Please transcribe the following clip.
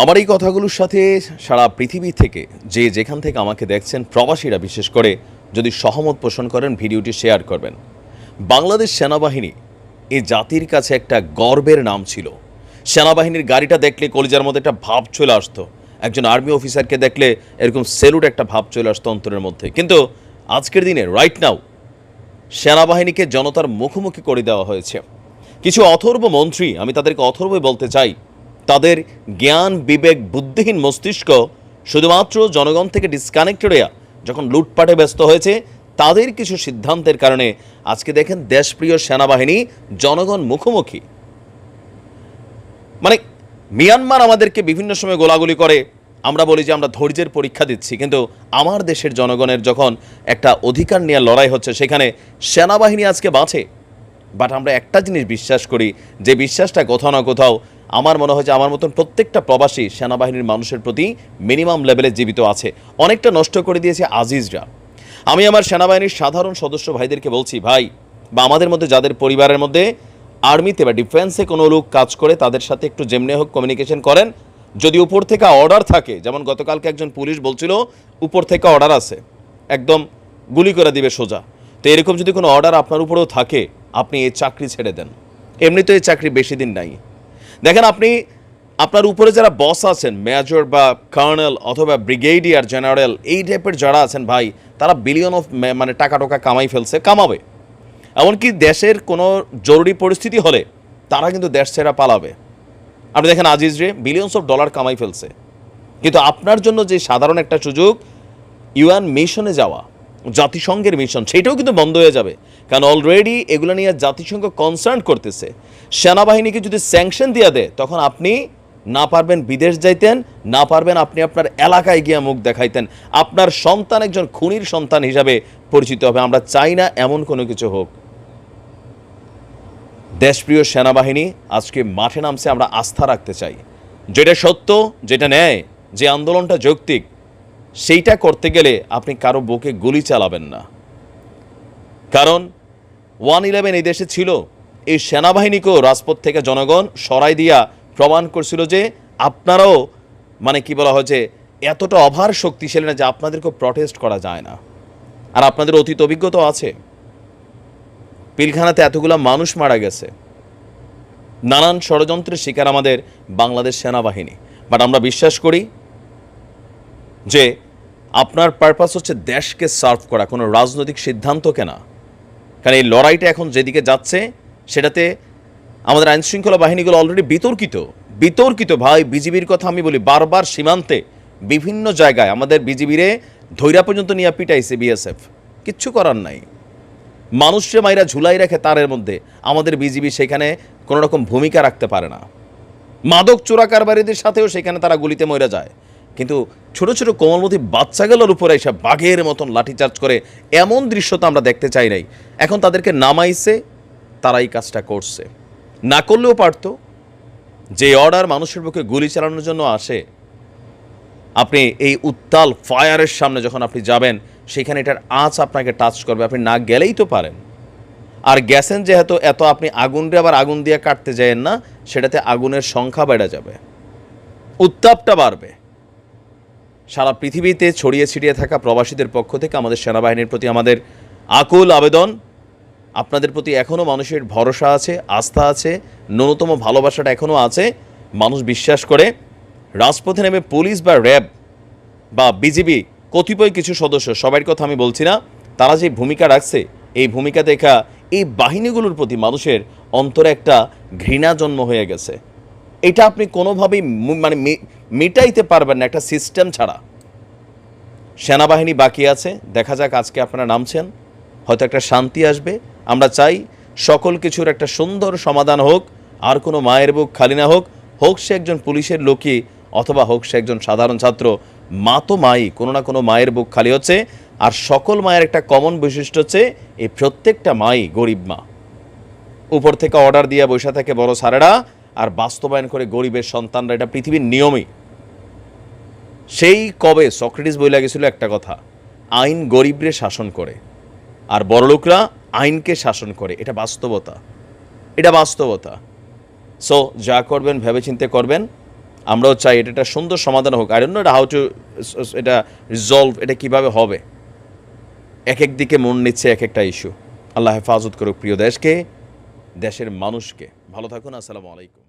আমার এই কথাগুলোর সাথে সারা পৃথিবী থেকে যেখান থেকে আমাকে দেখছেন প্রবাসীরা বিশেষ করে যদি সহমত পোষণ করেন ভিডিওটি শেয়ার করবেন। বাংলাদেশ সেনাবাহিনী এই জাতির কাছে একটা গর্বের নাম ছিল। সেনাবাহিনীর গাড়িটা দেখলে কলিজার মধ্যে একটা ভাব চলে আসতো, একজন আর্মি অফিসারকে দেখলে এরকম সেলুট একটা ভাব চলে আসতো অন্তরের মধ্যে। কিন্তু আজকের দিনে রাইট নাও সেনাবাহিনীকে জনতার মুখোমুখি করে দেওয়া হয়েছে। কিছু অথর্ব মন্ত্রী, আমি তাদেরকে অথর্বই বলতে চাই, তাদের জ্ঞান বিবেক বুদ্ধিহীন মস্তিষ্ক শুধুমাত্র জনগণ থেকে ডিসকানেক্টেড হয়ে যখন লুটপাটে ব্যস্ত হয়েছে, তাদের কিছু সিদ্ধান্তের কারণে আজকে দেখেন দেশপ্রিয় সেনাবাহিনী জনগণ মুখোমুখি। মানে মিয়ানমার আমাদেরকে বিভিন্ন সময় গোলাগুলি করে, আমরা বলি যে আমরা ধৈর্যের পরীক্ষা দিচ্ছি, কিন্তু আমার দেশের জনগণের যখন একটা অধিকার নিয়ে লড়াই হচ্ছে সেখানে সেনাবাহিনী আজকে বাঁচে। বাট আমরা একটা জিনিস বিশ্বাস করি, যে বিশ্বাসটা কোথাও না কোথাও আমার মনে হয় যে আমার মতন প্রত্যেকটা প্রবাসী সেনাবাহিনীর মানুষের প্রতি মিনিমাম লেভেলে জীবিত আছে। অনেকটা নষ্ট করে দিয়েছে আজিজরা। আমি আমার সেনাবাহিনীর সাধারণ সদস্য ভাইদেরকে বলছি, ভাই বা আমাদের মধ্যে যাদের পরিবারের মধ্যে আর্মিতে বা ডিফেন্সে কোনো লোক কাজ করে তাদের সাথে একটু যেমনি হোক কমিউনিকেশন করেন। যদি উপর থেকে অর্ডার থাকে, যেমন গতকালকে একজন পুলিশ বলছিল উপর থেকে অর্ডার আছে, একদম গুলি করে দিবে সোজা, তো এরকম যদি কোনো অর্ডার আপনার উপরেও থাকে আপনি এই চাকরি ছেড়ে দেন। এমনি তো এই চাকরি বেশি দিন নাই। দেখেন আপনি আপনার উপরে যারা বস আছেন, মেজর বা কর্নেল অথবা ব্রিগেডিয়ার জেনারেল, এই টাইপের যারা আছেন ভাই, তারা বিলিয়ন অফ মানে টাকা কামাই ফেলছে, কামাবে। এমনকি দেশের কোনো জরুরি পরিস্থিতি হলে তারা কিন্তু দেশ ছেড়া পালাবে। আপনি দেখেন আজিজ রে বিলিয়নস অফ ডলার কামাই ফেলছে, কিন্তু আপনার জন্য যে সাধারণ একটা সুযোগ ইউএন মিশনে যাওয়া, জাতিসংঘের মিশন, সেটাও কিন্তু বন্ধ হয়ে যাবে। কারণ অলরেডি এগুলো নিয়ে জাতিসংঘ কনসার্ন করতেছে। সেনাবাহিনীকে যদি স্যাংশন দিয়ে দেয় তখন আপনি না পারবেন বিদেশ যাইতেন, না পারবেন আপনি আপনার এলাকায় গিয়ে মুখ দেখাইতেন, আপনার সন্তান একজন খুনির সন্তান হিসাবে পরিচিত হবে। আমরা চাই না এমন কোনো কিছু হোক। দেশপ্রিয় সেনাবাহিনী আজকে মাঠে নামছে, আমরা আস্থা রাখতে চাই। যেটা সত্য, যেটা ন্যায়, যে আন্দোলনটা যৌক্তিক, সেইটা করতে গেলে আপনি কারো বুকে গুলি চালাবেন না। কারণ 111 এই দেশে ছিল, এই সেনাবাহিনীকেও রাজপথ থেকে জনগণ সরাই দিয়া প্রমাণ করছিল যে আপনারাও মানে কি বলা হয় যে এতটা অভার শক্তিশালী না যে আপনাদেরকেও প্রটেস্ট করা যায় না। আর আপনাদের অতীত অভিজ্ঞতা আছে, পিলখানাতে এতগুলো মানুষ মারা গেছে, নানান ষড়যন্ত্রের শিকার আমাদের বাংলাদেশ সেনাবাহিনী। বাট আমরা বিশ্বাস করি যে আপনার পারপাস হচ্ছে দেশকে সার্ভ করা, কোনো রাজনৈতিক সিদ্ধান্তকে না। কারণ এই লড়াইটা এখন যেদিকে যাচ্ছে সেটাতে আমাদের আইনশৃঙ্খলা বাহিনীগুলো অলরেডি বিতর্কিত ভাই। বিজিবির কথা আমি বলি, বারবার সীমান্তে বিভিন্ন জায়গায় আমাদের বিজিবিরে ধৈর্য পর্যন্ত নিয়ে পিটাইছে বিএসএফ, কিচ্ছু করার নাই। মানুষকে মাইরা ঝুলাই রাখে তারের মধ্যে, আমাদের বিজিবি সেখানে কোনো রকম ভূমিকা রাখতে পারে না। মাদক চোরা কারবারিদের সাথেও সেখানে তারা গুলিতে মরে যায়। কিন্তু ছোট ছোট কোমলমতি বাচ্চাগুলোর উপরে এসে বাঘের মতন লাঠিচার্জ করে, এমন দৃশ্য তো আমরা দেখতে চাই নাই। এখন তাদেরকে নামাইছে, তারা এই কাজটা করছে। না করলেও পারতো। যে অর্ডার মানুষের বুকে গুলি চালানোর জন্য আসে, আপনি এই উত্তাল ফায়ারের সামনে যখন আপনি যাবেন সেখানে এটার আঁচ আপনাকে টাচ করবে, আপনি না গেলেই তো পারেন। আর গ্যাসেন যেহেতু এত, আপনি আগুনরে আবার আগুন দিয়ে কাটতে যায়েন না, সেটাতে আগুনের সংখ্যা বেড়ে যাবে, উত্তাপটা বাড়বে। সারা পৃথিবীতে ছড়িয়ে ছিটিয়ে থাকা প্রবাসীদের পক্ষ থেকে আমাদের সেনাবাহিনীর প্রতি আমাদের আকুল আবেদন, আপনাদের প্রতি এখনও মানুষের ভরসা আছে, আস্থা আছে, ন্যূনতম ভালোবাসাটা এখনও আছে। মানুষ বিশ্বাস করে রাজপথে নেমে পুলিশ বা র্যাব বা বিজিবি কতিপয় কিছু সদস্য, সবার কথা আমি বলছি না, তারা যে ভূমিকা রাখছে, এই ভূমিকা দেখা এই বাহিনীগুলোর প্রতি মানুষের অন্তরে একটা ঘৃণা জন্ম হয়ে গেছে। এটা আপনি কোনোভাবেই মানে মিটাইতে পারবেন না একটা সিস্টেম ছাড়া। সেনাবাহিনী বাকি আছে, দেখা যাক আজকে আপনারা নামছেন, হয়তো একটা শান্তি আসবে। আমরা চাই সকল কিছুর একটা সুন্দর সমাধান হোক, আর কোনো মায়ের বুক খালি না হোক। হোক সে একজন পুলিশের লোকই অথবা হোক সে একজন সাধারণ ছাত্র, মা তো মাই, কোনো না কোনো মায়ের বুক খালি হচ্ছে। আর সকল মায়ের একটা কমন বৈশিষ্ট্য হচ্ছে এই প্রত্যেকটা মাই গরিব মা। উপর থেকে অর্ডার দিয়ে বসে থাকে বড় সারেরা, আর বাস্তবায়ন করে গরিবের সন্তানরা। এটা পৃথিবীর নিয়মই। সেই কবে সক্রেটিস বইলা গেছিল একটা কথা, আইন গরিবরে শাসন করে আর বড়লোকরা আইনকে শাসন করে। এটা বাস্তবতা। সো যা করবেন ভেবেচিন্তে করবেন। আমরাও চাই এটা একটা সুন্দর সমাধান হোক। আই ডোন্ট নো এটা হাউ টু এটা রিজলভ, এটা কিভাবে হবে। এক এক দিকে মন নিচ্ছে এক একটা ইস্যু। আল্লাহ হেফাজত করুক প্রিয় দেশকে, দেশের মানুষকে। ভালো থাকুন। আসসালামু আলাইকুম।